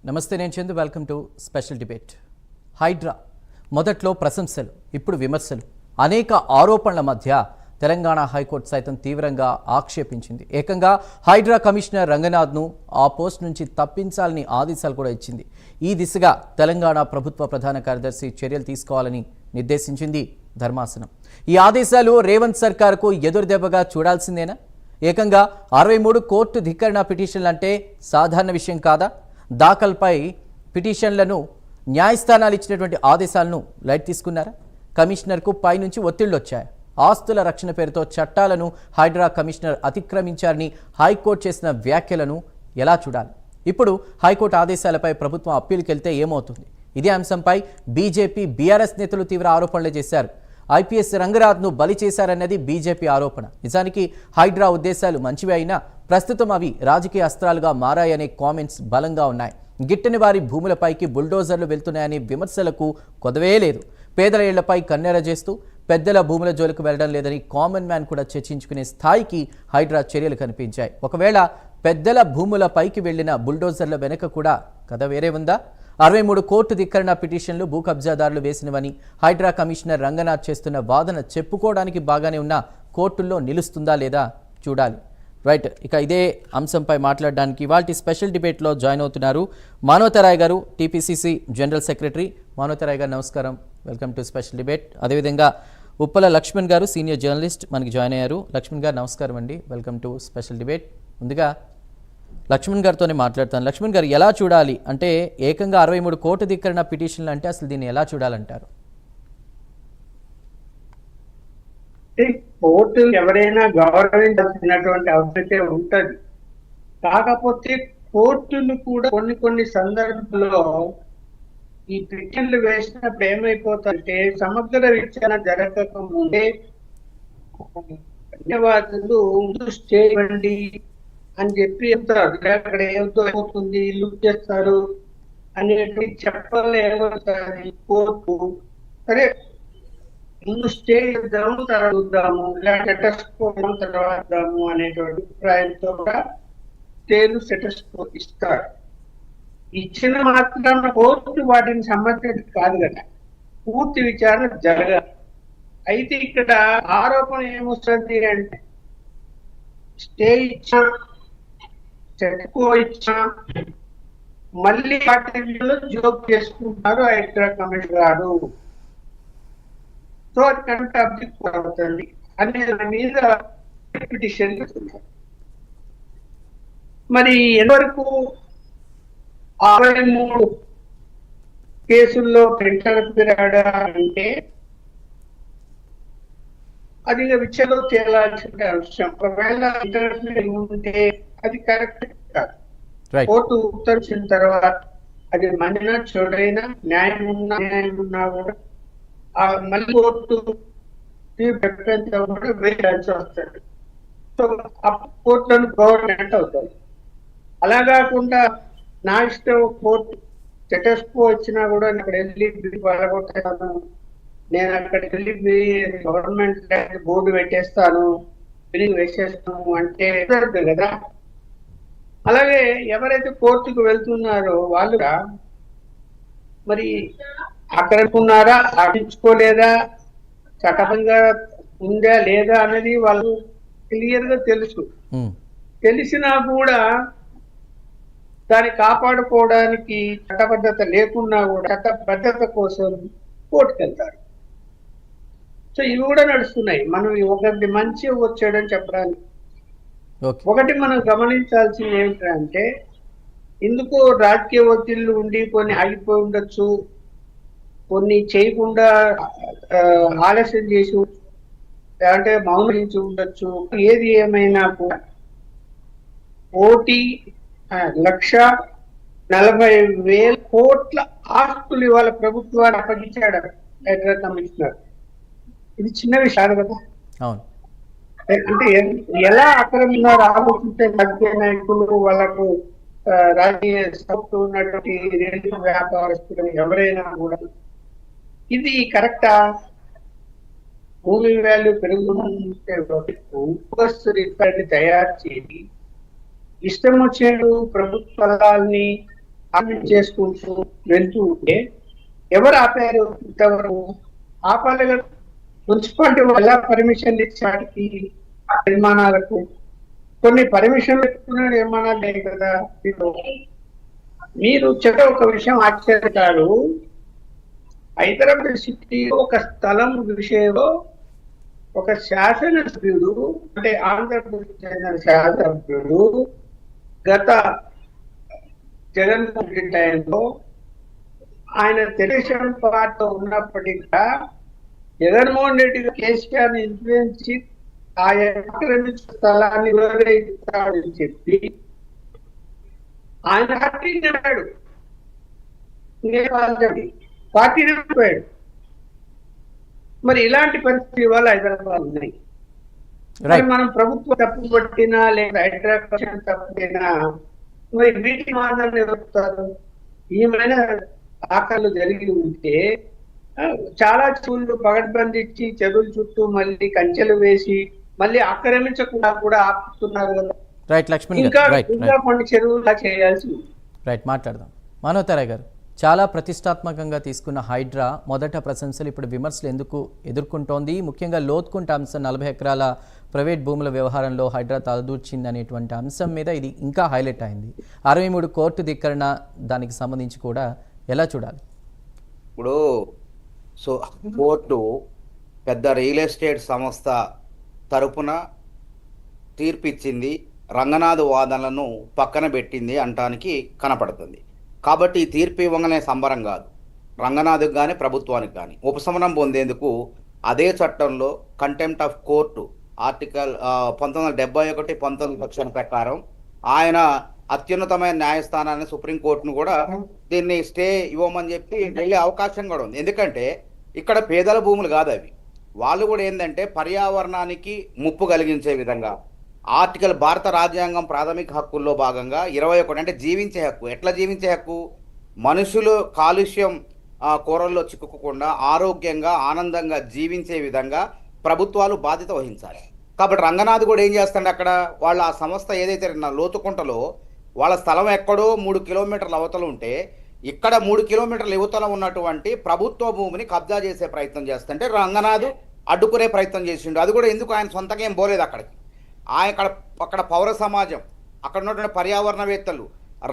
నమస్తే, నేను Chandu. Welcome to special debate. HYDRAA మొదట్లో ప్రశంసలు, ఇప్పుడు విమర్శలు, అనేక ఆరోపణల మధ్య తెలంగాణ హైకోర్టు సైతం తీవ్రంగా ఆక్షేపించింది. ఏకంగా హైడ్రా కమిషనర్ రంగనాథ్ను ఆ పోస్ట్ నుంచి తప్పించాలని ఆదేశాలు కూడా ఇచ్చింది. ఈ దిశగా తెలంగాణ ప్రభుత్వ ప్రధాన కార్యదర్శి చర్యలు తీసుకోవాలని నిర్దేశించింది ధర్మాసనం. ఈ ఆదేశాలు రేవంత్ సర్కార్కు ఎదురుదెబ్బగా చూడాల్సిందేనా? ఏకంగా 63 కోర్టు ధిక్కరణ పిటిషన్లు అంటే సాధారణ విషయం కాదా? దాఖల్పై పిటిషన్లను న్యాయస్థానాలు ఇచ్చినటువంటి ఆదేశాలను లైట్ తీసుకున్నారా? కమిషనర్కు పైనుంచి ఒత్తిళ్లు వచ్చాయి. ఆస్తుల రక్షణ పేరుతో చట్టాలను హైడ్రా కమిషనర్ అతిక్రమించారని హైకోర్టు చేసిన వ్యాఖ్యలను ఎలా చూడాలి? ఇప్పుడు హైకోర్టు ఆదేశాలపై ప్రభుత్వం అప్పీలుకి వెళ్తే ఏమవుతుంది? ఇదే అంశంపై బీజేపీ, బీఆర్ఎస్ నేతలు తీవ్ర ఆరోపణలు చేశారు. ఐపీఎస్ రంగనాథ్ను బలి చేశారన్నది బీజేపీ ఆరోపణ. నిజానికి హైడ్రా ఉద్దేశాలు మంచివి అయినా ప్రస్తుతం అవి రాజకీయ అస్త్రాలుగా మారాయనే కామెంట్స్ బలంగా ఉన్నాయి. గిట్టని వారి భూములపైకి బుల్డోజర్లు వెళ్తున్నాయనే విమర్శలకు కొదవే లేదు. పేదల ఇళ్లపై కన్నెర చేస్తూ పెద్దల భూముల జోలికి వెళ్లడం లేదని కామన్ మ్యాన్ కూడా చర్చించుకునే స్థాయికి హైడ్రా చర్యలు కనిపించాయి. ఒకవేళ పెద్దల భూముల పైకి వెళ్లిన బుల్డోజర్ల వెనుక కూడా కథ వేరే ఉందా? 63 కోర్టు ధిక్కరణ పిటిషన్లు భూ కబ్జాదారులు వేసినవని హైడ్రా కమిషనర్ రంగనాథ్ చేస్తున్న వాదన చెప్పుకోవడానికి బాగానే ఉన్న కోర్టుల్లో నిలుస్తుందా లేదా చూడాలి. రైట్, ఇక ఇదే అంశంపై మాట్లాడడానికి ఇవాల్టి స్పెషల్ డిబేట్లో జాయిన్ అవుతున్నారు మానవతరాయ్ గారు, టీపీసీసీ జనరల్ సెక్రటరీ. మానవతరాయ్ గారు నమస్కారం, వెల్కమ్ టు స్పెషల్ డిబేట్. అదేవిధంగా ఉప్పల లక్ష్మణ్ గారు, సీనియర్ జర్నలిస్ట్, మనకి జాయిన్ అయ్యారు. లక్ష్మణ్ గారు నమస్కారం అండి, వెల్కమ్ టు స్పెషల్ డిబేట్. ముందుగా లక్ష్మణ్ గారితోనే మాట్లాడతాను. లక్ష్మణ్ గారు, ఎలా చూడాలి అంటే ఏకంగా 63 కోర్టు ధిక్కరణ పిటిషన్లు అంటే అసలు దీన్ని ఎలా చూడాలంటారు? కోర్టు ఎవరైనా గౌరవించాల్సినటువంటి అవసరం ఉంటది. కాకపోతే కోర్టులు కూడా కొన్ని సందర్భాల్లో ఈ పిటిషన్లు వేసినప్పుడు ఏమైపోతుందంటే సమగ్ర విచారణ జరగక ముందే ధన్యవాదాలు స్టే ఇవ్వండి అని చెప్పి చెప్తారు. అక్కడ ఏమవుతుంది, ఇల్లు చేస్తారు అనేటువంటి చెప్పలేకపోతుంది కోర్టు. సరే, ముందు స్టే ఇద్దాము, తర్వాత చూద్దాము, తర్వాత అనేటువంటి అభిప్రాయంతో కూడా స్టేలు స్టేటస్కో ఇస్తారు. ఇచ్చిన మాత్రాన కోర్టు వాటిని సమర్థించి కాదు కదా, పూర్తి విచారణ జరగాలి. అయితే ఇక్కడ ఆరోపణ ఏమొస్తుంది అంటే స్టే ఇచ్చా, చెట్టుకో ఇచ్చా, మళ్ళీ వాటిలో జోక్ చేసుకుంటారు హైడ్రా కమిషనర్ గారు. సో అది కంటెంప్ట్ అవుతుంది అనే దాని మీద పిటిషన్. మరి ఎంతవరకు 63 కేసుల్లో పెంచగలిగాడా అంటే అది విచారణ చేయాల్సిన అంశం. ఒకవేళ ఇంటర్ఫియర్ ఉంటే అది కరెక్ట్ కాదు. కోర్టు ఉత్తర్చిన తర్వాత అది మంచినా చెడైనా న్యాయం ఉన్నా కూడా మళ్ళీ కోర్టు కూడా వేయాల్సి వస్తుంది. సో కోర్టులను గవర్నమెంట్ అవుతుంది. అలా కాకుండా నా ఇష్టం కోర్టు స్టేటస్కో వచ్చినా కూడా అక్కడ వెళ్ళి వెళ్ళగొట్టాను, నేను అక్కడికి వెళ్ళి గవర్నమెంట్ బోర్డు పెట్టేస్తాను, బిల్డింగ్ వేసేస్తాను అంటే కదా. అలాగే ఎవరైతే కోర్టుకు వెళ్తున్నారో వాళ్ళు మరి ఆక్రమించుకున్నారా, ఆక్రమించుకోలేదా, చట్టంగా ఉందా లేదా అనేది వాళ్ళు క్లియర్ గా తెలుసు. తెలిసినా కూడా దాన్ని కాపాడుకోవడానికి చట్టబద్ధత లేకున్నా కూడా చట్టబద్ధత కోసం కోర్టుకు వెళ్తారు. సో ఇవి కూడా నడుస్తున్నాయి. మనం ఒకటి మంచి వచ్చాడని చెప్పడానికి ఒకటి మనం గమనించాల్సింది ఏమిటంటే, ఎందుకో రాజకీయ ఒత్తిళ్లు ఉండి కొన్ని ఆగిపోయి ఉండొచ్చు, కొన్ని చేయకుండా ఆలస్యం చేసి అంటే మౌనించి ఉండొచ్చు. ఏది ఏమైనా కూడా 1,40,000 కోట్ల ఆస్తులు ఇవాళ ప్రభుత్వాన్ని అప్పగించాడు హైడ్రా కమిషనర్. ఇది చిన్న విషయాలు కదా. అంటే ఎలా ఆక్రమిస్తున్నారు ఆలోచించే రాజకీయ నాయకులు, వాళ్ళకు రాజకీయ సంస్థ ఉన్నటువంటి రియల్ వ్యాపారస్తులు ఎవరైనా కూడా ఇది కరెక్టా? భూమి వాల్యూ పెరుగుతుంటే తయారు చేసి ఇష్టం వచ్చినట్టు ప్రభుత్వ ఫలాల్ని ఆర్గ్యూ చేసుకుంటూ వెళ్తూ ఉంటే ఎవరు ఆపారు? ఇంతవరకు ఆపాలి కదా. మున్సిపాలిటీ వల్ల పర్మిషన్ ఇచ్చాడికి నిర్మాణాలకు కొన్ని పర్మిషన్లు ఇస్తున్న నిర్మాణాలు లేవు కదా. మీరు చెప్పే ఒక విషయం ఆశ్చర్యకాడు. హైదరాబాద్ సిటీలో ఒక స్థలం విషయంలో ఒక శాసనసభ్యుడు, అంటే ఆంధ్రప్రదేశ్ చెందిన శాసనసభ్యుడు గత జగన్మోహన్ రెడ్డి టైంలో ఆయన తెలుగుదేశం పార్టీలో ఉన్నప్పటికీ జగన్మోహన్ రెడ్డి కేసీఆర్ ఇన్ఫ్లుయెన్స్ ఆయన ఆక్రమించిన స్థలాన్ని వివరిస్తాడని చెప్పి ఆయన పార్టీ నడిపాడు. పార్టీ నడిపాడు. మరి ఇలాంటి పరిస్థితి వల్ల హైదరాబాద్ ఉన్నాయి. మరి మనం ప్రభుత్వం తప్పు పట్టినా లేదా హైదరాబాద్ తప్పుపట్టినా మరి వీటి మాటలు ఎవరుతారు? ఏమైనా ఆకళ్ళు జరిగి ఉంటే చాలా చెరువులు పగడ్బందించి చెరువుల చుట్టూ మళ్ళీ కంచెలు వేసి మళ్ళీ ఆక్రమించకుండా కూడా ఆపుతున్నారు కదా. రైట్ లక్ష్మణ్ ఇంకా కొన్ని చెరువులా చేయాల్సి. రైట్, మాట్లాడదాం. మనోతరాయ్ గారు, చాలా ప్రతిష్టాత్మకంగా తీసుకున్న హైడ్రా మొదట ప్రశంసలు ఇప్పుడు విమర్శలు ఎందుకు ఎదుర్కొంటోంది? ముఖ్యంగా లోతుకుంట అంశం 40 ఎకరాల ప్రైవేట్ భూముల వ్యవహారంలో హైడ్రా తలదూర్చింది అనేటువంటి అంశం మీద ఇది ఇంకా హైలైట్ అయింది. 63 కోర్టు ధిక్కరణ, దానికి సంబంధించి కూడా ఎలా చూడాలి? ఇప్పుడు కోర్టు పెద్ద రియల్ ఎస్టేట్ సంస్థ తరపున తీర్పిచ్చింది, రంగనాథ్ వాదనలను పక్కన పెట్టింది అంటానికి కనపడుతుంది. కాబట్టి ఈ తీర్పు ఇవ్వగానే సంబరం కాదు రంగనాథ్కి కానీ ప్రభుత్వానికి కానీ. ఉపశమనం పొందేందుకు అదే చట్టంలో కంటెంప్ట్ ఆఫ్ కోర్టు ఆర్టికల్ 1971, 19 ప్రకారం ఆయన అత్యున్నతమైన న్యాయస్థానాన్ని సుప్రీంకోర్టును కూడా దీన్ని స్టే ఇవ్వమని చెప్పి వెళ్ళే అవకాశం కూడా ఉంది. ఎందుకంటే ఇక్కడ పేదల భూములు కాదు అవి. వాళ్ళు కూడా ఏంటంటే పర్యావరణానికి ముప్పు కలిగించే విధంగా ఆర్టికల్ భారత రాజ్యాంగం ప్రాథమిక హక్కుల్లో భాగంగా 21 అంటే జీవించే హక్కు. ఎట్లా జీవించే హక్కు? మనుషులు కాలుష్యం కూరల్లో చిక్కుకోకుండా ఆరోగ్యంగా ఆనందంగా జీవించే విధంగా ప్రభుత్వాలు బాధ్యత వహించాలి. కాబట్టి రంగనాథ్ కూడా ఏం చేస్తాడు, అక్కడ వాళ్ళ ఆ సంస్థ ఏదైతే లోతుకుంటలో వాళ్ళ స్థలం ఎక్కడో 3 కిలోమీటర్ల అవతల ఉంటే ఇక్కడ 3 కిలోమీటర్ల యువతల ఉన్నటువంటి ప్రభుత్వ భూమిని కబ్జా చేసే ప్రయత్నం చేస్తుంటే రంగనాథ్ అడ్డుకునే ప్రయత్నం చేసిండు. అది కూడా ఎందుకు, ఆయన సొంతంగా ఏం పోలేదు అక్కడికి. అక్కడ పౌర సమాజం, అక్కడ ఉన్నటువంటి పర్యావరణవేత్తలు,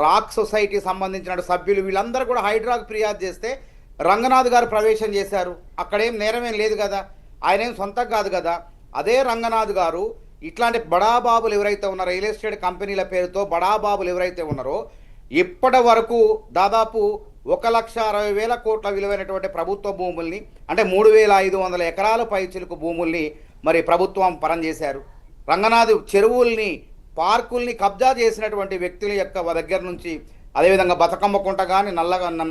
రాక్ సొసైటీ సంబంధించిన సభ్యులు వీళ్ళందరూ కూడా హైడ్రాకు ఫిర్యాదు చేస్తే రంగనాథ్ గారు ప్రవేశం చేశారు. అక్కడేం నేరమేం లేదు కదా, ఆయన ఏం సొంతం కాదు కదా. అదే రంగనాథ్ గారు ఇట్లాంటి బడాబాబులు ఎవరైతే ఉన్నారో, రియల్ ఎస్టేట్ కంపెనీల పేరుతో బడాబాబులు ఎవరైతే ఉన్నారో, ఇప్పటి వరకు దాదాపు 1,60,000 కోట్ల విలువైనటువంటి ప్రభుత్వ భూముల్ని, అంటే 3,500 ఎకరాల పైచిలుకు భూముల్ని మరి ప్రభుత్వం పరం చేశారు. రంగనాథ్ చెరువుల్ని, పార్కుల్ని కబ్జా చేసినటువంటి వ్యక్తుల యొక్క దగ్గర నుంచి, అదేవిధంగా బతుకమ్మకుంట కానీ,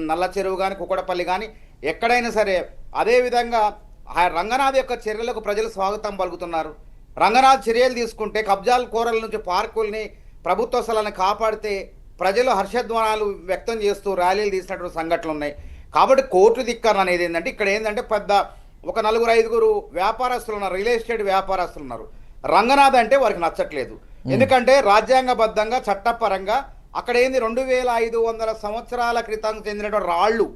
నల్ల చెరువు కానీ, కుక్కడపల్లి కానీ, ఎక్కడైనా సరే అదేవిధంగా రంగనాథ్ యొక్క చర్యలకు ప్రజలు స్వాగతం పలుకుతున్నారు. రంగనాథ్ చర్యలు తీసుకుంటే కబ్జాల కోరల నుంచి పార్కుల్ని, ప్రభుత్వ స్థలాన్ని కాపాడితే ప్రజలు హర్షధ్వానాలు వ్యక్తం చేస్తూ ర్యాలీలు తీసినటువంటి సంఘటనలు ఉన్నాయి. కాబట్టి కోర్టు ధిక్కరణ అనేది ఏంటంటే, ఇక్కడ ఏంటంటే పెద్ద ఒక 4-5 వ్యాపారస్తులు ఉన్నారు, రియల్ ఎస్టేట్ వ్యాపారస్తులు ఉన్నారు. రంగనాథ్ అంటే వారికి నచ్చట్లేదు. ఎందుకంటే రాజ్యాంగబద్ధంగా చట్టపరంగా అక్కడ ఏంది 2,500 సంవత్సరాల క్రితం చెందినటువంటి రాళ్ళు,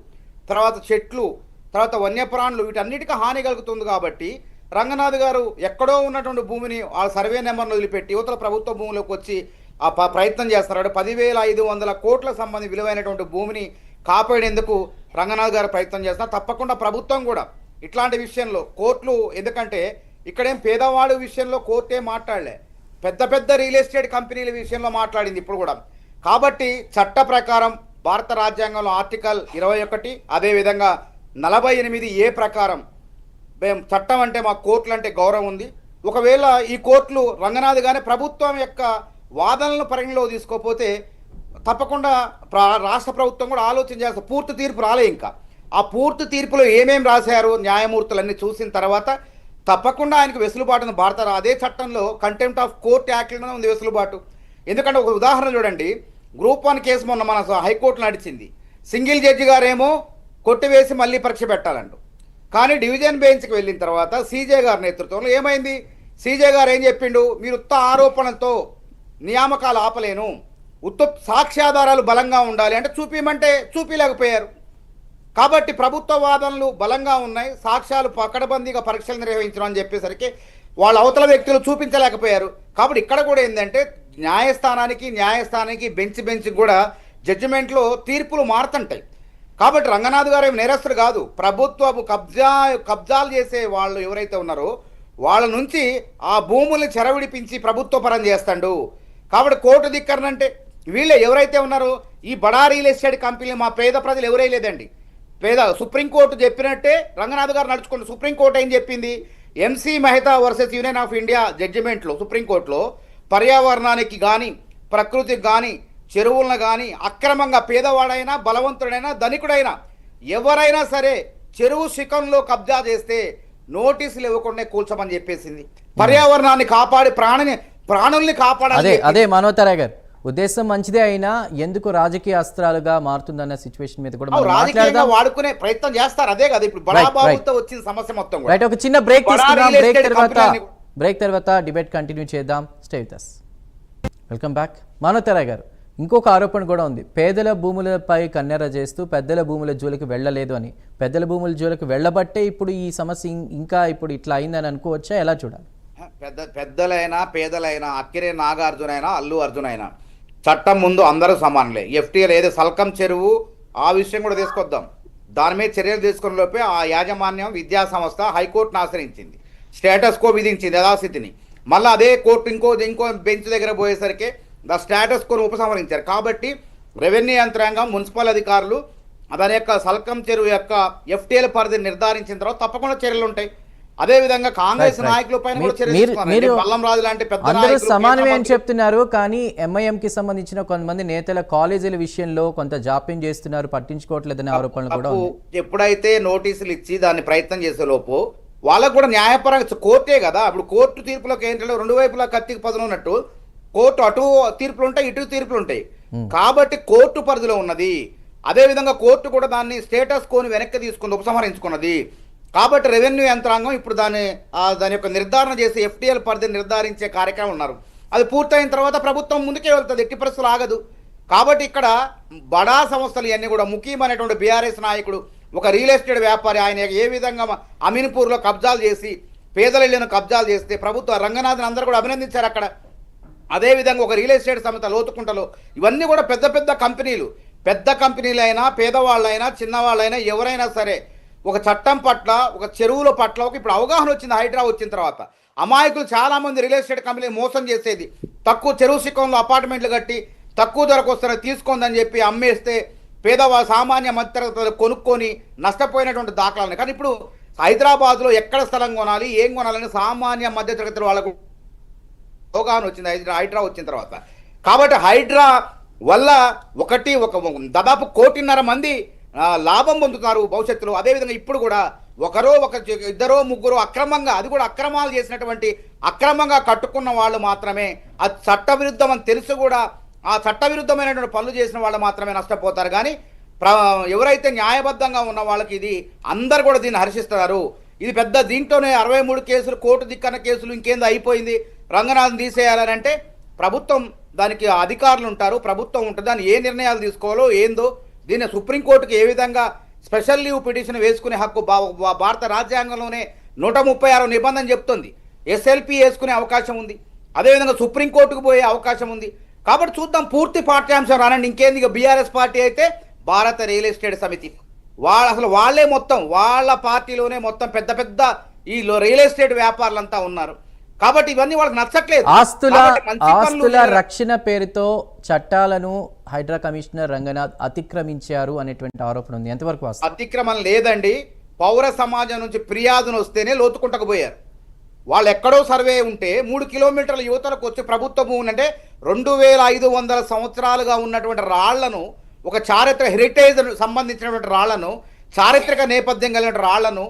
తర్వాత చెట్లు, తర్వాత వన్యప్రాణులు, వీటన్నిటికీ హాని కలుగుతుంది. కాబట్టి రంగనాథ్ గారు ఎక్కడో ఉన్నటువంటి భూమిని ఆ సర్వే నెంబర్ను వదిలిపెట్టి యువతల ప్రభుత్వ భూమిలోకి వచ్చి ఆ ప్రయత్నం చేస్తున్నారు. 10,500 కోట్ల సంబంధి విలువైనటువంటి భూమిని కాపాడేందుకు రంగనాథ్ గారు ప్రయత్నం చేస్తున్నారు. తప్పకుండా ప్రభుత్వం కూడా ఇట్లాంటి విషయంలో కోర్టులు, ఎందుకంటే ఇక్కడేం పేదవాడు విషయంలో కోర్టే మాట్లాడలే, పెద్ద రియల్ ఎస్టేట్ కంపెనీల విషయంలో మాట్లాడింది ఇప్పుడు కూడా. కాబట్టి చట్ట ప్రకారం భారత రాజ్యాంగంలో ఆర్టికల్ 21, అదేవిధంగా 48A ప్రకారం మేము చట్టం అంటే మా కోర్టులు అంటే గౌరవం ఉంది. ఒకవేళ ఈ కోర్టులు రంగనాథ్ గానే ప్రభుత్వం యొక్క వాదనలను పరిగణలో తీసుకోకపోతే తప్పకుండా రాష్ట్ర ప్రభుత్వం కూడా ఆలోచన చేస్తారు. పూర్తి తీర్పు రాలే, ఇంకా ఆ పూర్తి తీర్పులో ఏమేమి రాశారు న్యాయమూర్తులన్నీ చూసిన తర్వాత తప్పకుండా ఆయనకు వెసులుబాటు ఉంది. అదే చట్టంలో కంటెంప్ట్ ఆఫ్ కోర్ట్ యాక్ట్లోనే ఉంది వెసులుబాటు. ఎందుకంటే ఒక ఉదాహరణ చూడండి, గ్రూప్ 1 కేసు మొన్న మన హైకోర్టులో నడిచింది. సింగిల్ జడ్జి గారేమో కొట్టివేసి మళ్ళీ పరీక్ష పెట్టాలంటూ, కానీ డివిజన్ బెంచ్కి వెళ్ళిన తర్వాత సీజే గారి నేతృత్వంలో ఏమైంది, సీజే గారు ఏం చెప్పిండు, మీరు ఉత్త ఆరోపణలతో నియామకాలు ఆపలేను, సాక్ష్యాధారాలు బలంగా ఉండాలి అంటే చూపించమంటే చూపించలేకపోయారు. కాబట్టి ప్రభుత్వ వాదనలు బలంగా ఉన్నాయి, సాక్ష్యాలు పకడ్బందీగా పరీక్షలు నిర్వహించడం అని చెప్పేసరికి వాళ్ళ అవతల వ్యక్తులు చూపించలేకపోయారు. కాబట్టి ఇక్కడ కూడా ఏంటంటే న్యాయస్థానానికి బెంచ్ కూడా జడ్జిమెంట్లో తీర్పులు మారుతుంటాయి. కాబట్టి రంగనాథ్ గారు ఏమి నేరస్తుడు కాదు. ప్రభుత్వపు కబ్జాలు చేసే వాళ్ళు ఎవరైతే ఉన్నారో వాళ్ళ నుంచి ఆ భూముల్ని చెరవిడిపించి ప్రభుత్వ పరం చేస్తాడు. కాబట్టి కోర్టు ధిక్కరనంటే వీళ్ళే ఎవరైతే ఉన్నారో ఈ బడా రియల్ ఎస్టేట్ కంపెనీలు మా పేద ప్రజలు ఎవరై లేదండి. సుప్రీంకోర్టు చెప్పినట్టే రంగనాథ్ గారు నడుచుకుంటూ సుప్రీంకోర్టు ఏం చెప్పింది, MC Mehta versus union of India జడ్జిమెంట్లో సుప్రీంకోర్టులో పర్యావరణానికి కానీ ప్రకృతికి కానీ చెరువులను కానీ అక్రమంగా పేదవాడైనా బలవంతుడైనా ధనికుడైనా ఎవరైనా సరే చెరువు శిఖంలో కబ్జా చేస్తే నోటీసులు ఇవ్వకుండా కూల్చమని చెప్పేసింది. పర్యావరణాన్ని కాపాడి ప్రాణుల్ని కాపాడాలి. అదే మనోతరా గారు ఉద్దేశం మంచిదే అయినా ఎందుకు రాజకీయ అస్త్రాలుగా మారుతుందన్న సిచ్యువేషన్ మీద కూడా రాజకీయంగా వాడుకునే ప్రయత్నం చేస్తారు. అదే కదా ఇప్పుడు బడాబాబుతో వచ్చిన సమస్య మొత్తం. రైట్, ఒక చిన్న బ్రేక్ తీసుకుందాం. బ్రేక్ తర్వాత డిబేట్ కంటిన్యూ చేద్దాం. Stay with us. Welcome back. మనోతరా గారు, ఇంకొక ఆరోపణ కూడా ఉంది. పేదల భూములపై కన్నెర చేస్తూ పెద్దల భూముల జోలికి వెళ్ళలేదు అని. పెద్దల భూముల జోలికి వెళ్ళబట్టే ఇప్పుడు ఈ సమస్య ఇంకా ఇప్పుడు ఇట్లా అయిందని అనుకోవచ్చా? ఎలా చూడాలి? పెద్దలైనా పేదలైనా అక్కిరే నాగార్జున అయినా అల్లు అర్జున్ అయినా చట్టం ముందు అందరూ సమానులే. ఎఫ్టీఎల్ ఏదో సల్కం చెరువు ఆ విషయం కూడా తీసుకొద్దాం. దాని మీద చర్యలు తీసుకున్న లోపే ఆ యాజమాన్యం విద్యా సంస్థ హైకోర్టును ఆశ్రయించింది, స్టేటస్ కో విధించింది యథాస్థితిని. మళ్ళీ అదే కోర్టు ఇంకో బెంచ్ దగ్గర పోయేసరికి స్టేటస్ కోను ఉపసంహరించారు. కాబట్టి రెవెన్యూ యంత్రాంగం మున్సిపల్ అధికారులు దాని యొక్క సల్కం చెరువు యొక్క ఎఫ్టీఎల్ పరిధిని నిర్ధారించిన తర్వాత తప్పకుండా చర్యలు ఉంటాయి. అదే విధంగా కాంగ్రెస్ నాయకుల పైన కూడా చర్యలు బల్లంరాజు లాంటి పెద్ద అందరూ సమానమే అని చెప్తున్నారు. కానీ ఎంఐఎం కి సంబంధించిన కొంతమంది నేతల కాలేజీల విషయంలో కొంత జాప్యం చేస్తున్నారు, పట్టించుకోవట్లేదనే ఆరోపణలు కూడా ఉన్నాయి. ఎప్పుడైతే నోటీసులు ఇచ్చి దాన్ని ప్రయత్నం చేసే లోపు వాళ్ళకు కూడా న్యాయపరంగా కోర్టే కదా. ఇప్పుడు కోర్టు తీర్పులకు ఏంటంటే రెండు వైపులా కత్తికి పదును ఉన్నట్టు కోర్టు అటు తీర్పులు ఉంటాయి, ఇటు తీర్పులు ఉంటాయి. కాబట్టి కోర్టు పరిధిలో ఉన్నది. అదేవిధంగా కోర్టు కూడా దాన్ని స్టేటస్ కోని వెనక్కి తీసుకుంది, ఉపసంహరించుకున్నది. కాబట్టి రెవెన్యూ యంత్రాంగం ఇప్పుడు దాని యొక్క నిర్ధారణ చేసి ఎఫ్టీఎల్ పరిధిని నిర్ధారించే కార్యక్రమం ఉన్నారు. అది పూర్తయిన తర్వాత ప్రభుత్వం ముందుకే వెళ్తుంది, ఎట్టి పరిస్థితులు ఆగదు. కాబట్టి ఇక్కడ బడా సంస్థలు ఇవన్నీ కూడా ముఖ్యమైనటువంటి బీఆర్ఎస్ నాయకుడు ఒక రియల్ ఎస్టేట్ వ్యాపారి ఆయన ఏ విధంగా అమీన్పూర్లో కబ్జాలు చేసి పేదల ఇళ్లను కబ్జాలు చేస్తే ప్రభుత్వ రంగనాథన్ అందరూ కూడా అభినందించారు అక్కడ. అదేవిధంగా ఒక రియల్ ఎస్టేట్ సంస్థ లోతుకుంటలో ఇవన్నీ కూడా పెద్ద కంపెనీలు, పెద్ద కంపెనీలైనా పేదవాళ్ళైనా చిన్నవాళ్ళైనా ఎవరైనా సరే ఒక చట్టం పట్ల ఒక చెరువుల పట్ల ఇప్పుడు అవగాహన వచ్చింది. హైడ్రా వచ్చిన తర్వాత అమాయకులు చాలామంది రియల్ ఎస్టేట్ కంపెనీలు మోసం చేసేది. తక్కువ చెరువు శిఖంలో అపార్ట్మెంట్లు కట్టి తక్కువ ధరకు వస్తారని తీసుకోందని చెప్పి అమ్మేస్తే పేదవాళ్ళు సామాన్య మధ్యతరగతి కొనుక్కొని నష్టపోయినటువంటి దాఖలాలు. కానీ ఇప్పుడు హైదరాబాద్లో ఎక్కడ స్థలం కొనాలి ఏం కొనాలని సామాన్య మధ్యతరగతి వాళ్ళకు అవగాహన వచ్చింది హైడ్రా వచ్చిన తర్వాత. కాబట్టి హైడ్రా వల్ల ఒక దాదాపు 1.5 కోటి మంది లాభం పొందుతున్నారు భవిష్యత్తులో. అదేవిధంగా ఇప్పుడు కూడా ఇద్దరో ముగ్గురు అక్రమంగా, అది కూడా అక్రమాలు చేసినటువంటి అక్రమంగా కట్టుకున్న వాళ్ళు మాత్రమే, అది చట్టవిరుద్ధం అని తెలుసు కూడా ఆ చట్టవిరుద్ధమైనటువంటి పనులు చేసిన వాళ్ళు మాత్రమే నష్టపోతారు. కానీ ఎవరైతే న్యాయబద్ధంగా ఉన్న వాళ్ళకి ఇది అందరు కూడా దీన్ని హర్షిస్తున్నారు. ఇది పెద్ద దీంట్లోనే 63 కేసులు కోర్టు ధిక్కరణ కేసులు ఇంకేందో అయిపోయింది, రంగనాథన్ తీసేయాలని అంటే ప్రభుత్వం దానికి అధికారులు ఉంటారు, ప్రభుత్వం ఉంటుంది, దాన్ని ఏ నిర్ణయాలు తీసుకోవాలో ఏందో దీన్ని సుప్రీంకోర్టుకి ఏ విధంగా స్పెషల్ లీవ్ పిటిషన్ వేసుకునే హక్కు భారత రాజ్యాంగంలోనే 136 నిబంధన చెప్తుంది. ఎస్ఎల్పి వేసుకునే అవకాశం ఉంది, అదేవిధంగా సుప్రీంకోర్టుకు పోయే అవకాశం ఉంది. కాబట్టి చూద్దాం, పూర్తి పాఠ్యాంశం రానండి. ఇంకేంది బీఆర్ఎస్ పార్టీ అయితే భారత రియల్ ఎస్టేట్ సమితి వాళ్ళే మొత్తం వాళ్ళ పార్టీలోనే మొత్తం పెద్ద ఈ రియల్ ఎస్టేట్ వ్యాపారులంతా ఉన్నారు. కాబట్టి ఇవన్నీ వాళ్ళకి నచ్చట్లేదు. ఆస్తుల రక్షణ పేరుతో చట్టాలను హైడ్రా కమిషనర్ రంగనాథ్ అతిక్రమించారు అనేటువంటి ఆరోపణ ఉంది. ఎంతవరకు అతిక్రమణ లేదండి. పౌర సమాజం నుంచి ఫిర్యాదును వస్తేనే లోతుకుంటకు పోయారు. వాళ్ళు ఎక్కడో సర్వే ఉంటే 3 కిలోమీటర్ల యువతలకు వచ్చి ప్రభుత్వ భూమి అంటే 2500 సంవత్సరాలుగా ఉన్నటువంటి రాళ్లను, ఒక చారిత్రక హెరిటేజ్ సంబంధించినటువంటి రాళ్లను, చారిత్రక నేపథ్యం కలిగిన రాళ్లను,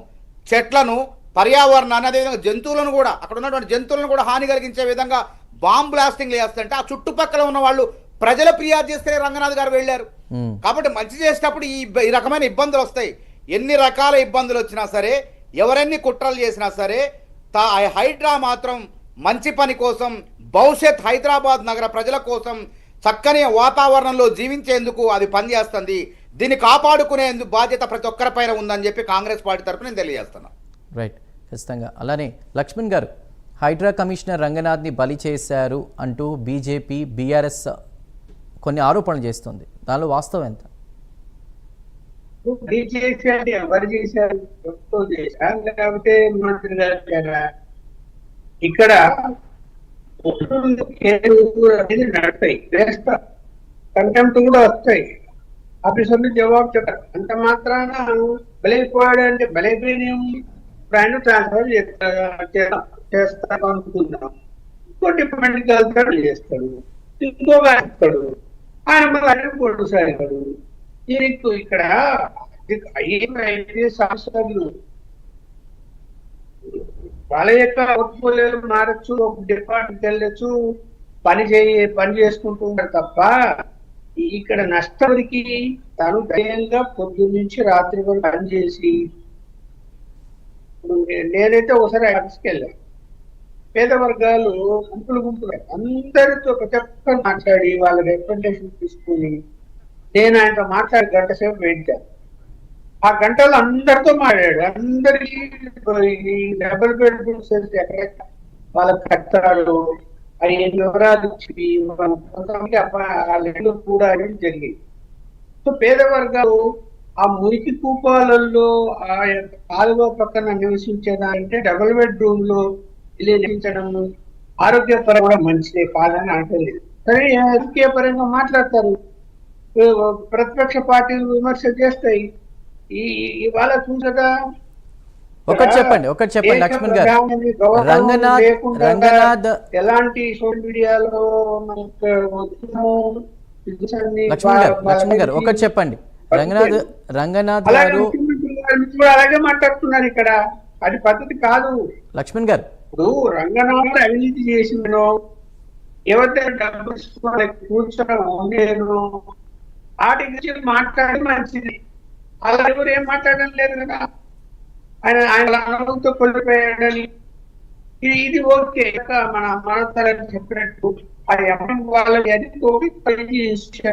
చెట్లను, పర్యావరణాన్ని, అదేవిధంగా జంతువులను కూడా, అక్కడ ఉన్నటువంటి జంతువులను కూడా హాని కలిగించే విధంగా బాంబ్ బ్లాస్టింగ్లు చేస్తుంటే ఆ చుట్టుపక్కల ఉన్న వాళ్ళు ప్రజల ఫిర్యాదు చేస్తే రంగనాథ్ గారు వెళ్ళారు. కాబట్టి మంచి చేసేటప్పుడు ఈ రకమైన ఇబ్బందులు వస్తాయి. ఎన్ని రకాల ఇబ్బందులు వచ్చినా సరే, ఎవరెన్ని కుట్రలు చేసినా సరే, హైడ్రా మాత్రం మంచి పని కోసం, భవిష్యత్ హైదరాబాద్ నగర ప్రజల కోసం చక్కని వాతావరణంలో జీవించేందుకు అది పనిచేస్తుంది. దీన్ని కాపాడుకునేందుకు బాధ్యత ప్రతి ఒక్కరిపైన ఉందని చెప్పి కాంగ్రెస్ పార్టీ తరఫున నేను తెలియజేస్తున్నాను. రైట్, ఖచ్చితంగా. అలానే లక్ష్మణ్ గారు, హైడ్రా కమిషనర్ రంగనాథ్ని బలి చేశారు అంటూ బీజేపీ బీఆర్ఎస్ కొన్ని ఆరోపణలు చేస్తుంది. దానిలో వాస్తవం ఎంత? బీజేపీ అంటే ఎవరు చేశారు? ప్రభుత్వం చేశారు లేకపోతే మంత్రి గారు చేశారా? ఇక్కడ అనేది నడతాయి, వేస్తారు, కంటెంప్ట్ కూడా వస్తాయి, ఆఫీసర్లు జవాబు చెప్పారు. అంత మాత్రాన బలైపోయాడు అంటే బలైపోయినేమి ఆయన ట్రాన్స్ఫర్ చేస్తాను అనుకుందాం. ఇంకో డిపార్ట్మెంట్కి వెళ్తాడు, చేస్తాడు, ఇంకోగా వేస్తాడు, ఆయన మళ్ళీ కొడుసాగాడు. దీనికి ఇక్కడ ఐఏఎస్ ఆఫీసర్లు వాళ్ళ యొక్క పోర్ట్ఫోలియోలు మారచ్చు, ఒక డిపార్ట్మెంట్కి వెళ్ళచ్చు, పని చేసుకుంటూ ఉంటారు తప్ప ఇక్కడ నష్టానికి తను ధైర్యంగా పొద్దు నుంచి రాత్రి వరకు పనిచేసి. నేనైతే ఒకసారి ఆఫీస్కి వెళ్ళాను. పేద వర్గాలు గుంపులు అందరితో ప్రతి ఒక్కరు మాట్లాడి వాళ్ళ రిప్రజెంటేషన్ తీసుకుని నేను ఆయనతో మాట్లాడి గంట సేపు వెయిట్ చేశాను. ఆ గంటలో అందరితో మాట్లాడాడు. అందరికీ డబుల్ బెడ్రూమ్స్ ఎక్కడ వాళ్ళకి కట్టాడు అవి వివరాలు ఇచ్చి కొంతమంది వాళ్ళు కూడా జరిగింది. సో పేద వర్గాలు ఆ మురికి కూపాలలో ఆ యొక్క కాలువ పక్కన నివసించేదానంటే డబుల్ బెడ్రూమ్ లో ఇల్లు నివసించడం ఆరోగ్యపరంగా కూడా మంచిదే కాదని అంటలేదు. సరే, రాజకీయపరంగా మాట్లాడతారు, ప్రతిపక్ష పార్టీలు విమర్శ చేస్తాయి. ఇవాళ చూసగా ఒకటి చెప్పండి లక్ష్మణ్ గారు. రంగనాథ్ ఎలాంటి సోషల్ మీడియాలో లక్ష్మణ్ గారు ఒకటి చెప్పండి. రంగనాథ్ గారు అలాగే మాట్లాడుతున్నారు ఇక్కడ. అది పద్ధతి కాదు లక్ష్మణ్ గారు. ఇప్పుడు రంగనాథ్ అవినీతి చేసిందో ఎవరితో డబ్బు కూర్చొని ఉండేను వాటి గురించి మాట్లాడి మంచిది. అలా ఎవరు ఏం మాట్లాడడం లేదు కదా. ఆయన అనుభవంతో కొలిపోయాడని ఇది ఓకే. మన చెప్పినట్టు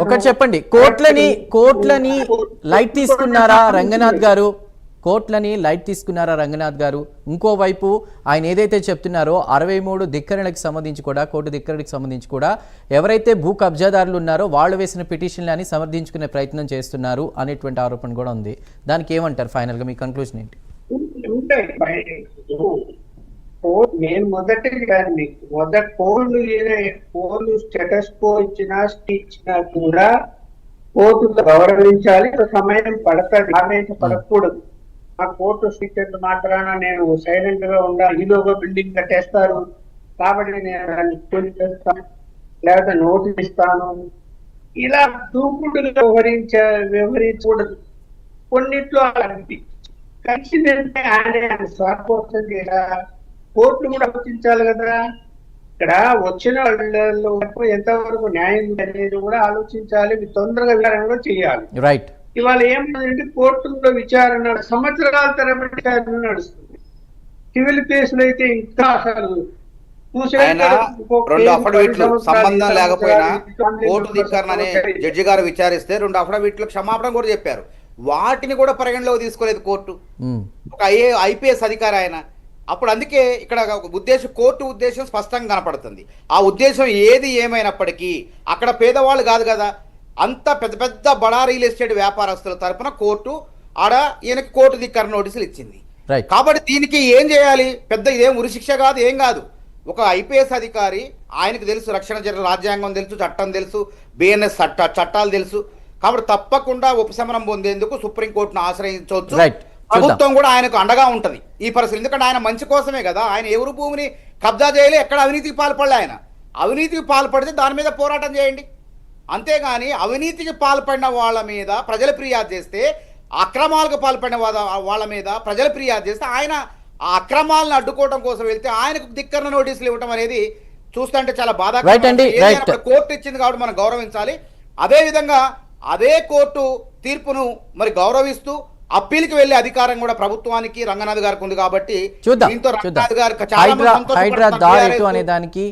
ఒకటి చెప్పండి, కోట్లని లైట్ తీసుకున్నారా రంగనాథ్ గారు? కోట్లని లైట్ తీసుకున్నారా రంగనాథ్ గారు? ఇంకోవైపు ఆయన ఏదైతే చెప్తున్నారో 63 ధిక్కరణలకు సంబంధించి కూడా, కోర్టు ధిక్కరణకు సంబంధించి కూడా ఎవరైతే భూ కబ్జాదారులు ఉన్నారో వాళ్ళు వేసిన పిటిషన్లని సమర్థించుకునే ప్రయత్నం చేస్తున్నారు అనేటువంటి ఆరోపణ కూడా ఉంది. దానికి ఏమంటారు? ఫైనల్ గా మీ కన్క్లూజన్ ఏంటి? నేను కోర్టు స్టేటస్ కో ఇచ్చినా ఇచ్చినా కూడా కోర్టులు గౌరవించాలి. సమయం పడతాది, ఆవేశపడకూడదు. ఆ కోర్టు స్పీకర్లు మాత్రాన నేను సైలెంట్ గా ఉండాలి, ఈలోగా బిల్డింగ్ కట్టేస్తారు కాబట్టి నేను దాన్ని కూలి చేస్తాను లేకపోతే నోటీస్ ఇస్తాను, ఇలా దూకుడుగా వ్యవహరించకూడదు. కొన్నిట్లో కలిసిందంటే ఆయన స్వార్థం చేయాల. కోర్టులు కూడా ఆలోచించాలి కదా. ఇక్కడ వచ్చిన వాళ్ళలో ఎంతవరకు న్యాయం అనేది కూడా ఆలోచించాలి. తొందరగా విచారణ చేయాలి. రైట్. ఇవాళ ఏమంటే కోర్టుల్లో విచారణ సంవత్సరాల తరబడి విచారణ నడుస్తుంది. సివిల్ కేసులు అయితే ఇంకా అసలు రెండు అఫిడవిట్లు సంబంధం లేకపోయినా కోర్టు ధిక్కరణ జడ్జి గారు విచారిస్తే 2 అఫిడవిట్లు క్షమాపణ కూడా చెప్పారు. వాటిని కూడా పరిగణలోకి తీసుకోలేదు కోర్టు. ఒక ఐపీఎస్ అధికారి ఆయన. అప్పుడు అందుకే ఇక్కడ కోర్టు ఉద్దేశం స్పష్టంగా కనపడుతుంది. ఆ ఉద్దేశం ఏది ఏమైనప్పటికీ అక్కడ పేదవాళ్ళు కాదు కదా, అంత పెద్ద పెద్ద బడా రియల్ ఎస్టేట్ వ్యాపారస్తుల తరపున కోర్టు ఆడ ఈయనకి కోర్టు ధిక్కరణ నోటీసులు ఇచ్చింది. కాబట్టి దీనికి ఏం చేయాలి? పెద్ద ఇదేం ఉరిశిక్ష కాదు, ఏం కాదు. ఒక ఐపీఎస్ అధికారి, ఆయనకు తెలుసు రక్షణ చర్యలు, రాజ్యాంగం తెలుసు, చట్టం తెలుసు, బిఎన్ఎస్ చట్టాలు తెలుసు. కాబట్టి తప్పకుండా ఉపశమనం పొందేందుకు సుప్రీంకోర్టును ఆశ్రయించవచ్చు. ప్రభుత్వం కూడా ఆయనకు అండగా ఉంటది ఈ పరిస్థితి. ఎందుకంటే ఆయన మంచి కోసమే కదా. ఆయన ఎవరు భూమిని కబ్జా చేయలే, ఎక్కడ అవినీతికి పాల్పడలే. ఆయన అవినీతికి పాల్పడితే దాని మీద పోరాటం చేయండి. అంతేగాని అవినీతికి పాల్పడిన వాళ్ళ మీద ప్రజలు ఫిర్యాదు చేస్తే, అక్రమాలకు పాల్పడిన వాళ్ళ మీద ప్రజలు ఫిర్యాదు చేస్తే ఆయన ఆ అక్రమాలను అడ్డుకోవడం కోసం వెళ్తే ఆయనకు ధిక్కరణ నోటీసులు ఇవ్వడం అనేది చూస్తుంటే చాలా బాధాకరం. కోర్టు ఇచ్చింది కాబట్టి మనం గౌరవించాలి. అదే విధంగా అదే కోర్టు తీర్పును మరి గౌరవిస్తూ అప్పీల్కి వెళ్లే అధికారం కూడా ప్రభుత్వానికి, రంగనాథ్ గారికి ఉంది. కాబట్టి హైడ్రా దారి అనే దానికి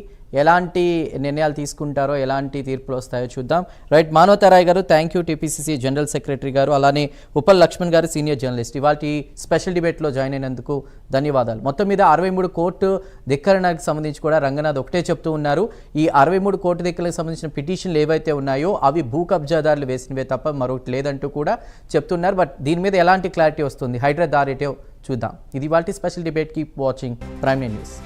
ఎలాంటి నిర్ణయాలు తీసుకుంటారో, ఎలాంటి తీర్పులు వస్తాయో చూద్దాం. రైట్, మానవతారాయ్ గారు thank you, TPCC general secretary గారు, అలానే ఉప్పల్ లక్ష్మణ్ గారు సీనియర్ జర్నలిస్ట్, ఇవాళ స్పెషల్ డిబేట్లో జాయిన్ అయినందుకు ధన్యవాదాలు. మొత్తం మీద 63 కోర్టు ధిక్కరణకు సంబంధించి కూడా రంగనాథ్ ఒకటే చెప్తూ ఉన్నారు, ఈ 63 కోర్టు ధిక్కరణకు సంబంధించిన పిటిషన్లు ఏవైతే ఉన్నాయో అవి భూ కబ్జాదారులు వేసినవే తప్ప మరొకటి లేదంటూ కూడా చెప్తున్నారు. బట్ దీని మీద ఎలాంటి క్లారిటీ వస్తుంది, హైడ్రా దారేటో చూద్దాం. ఇది ఇవాల్టి special debate. Keep watching prime news.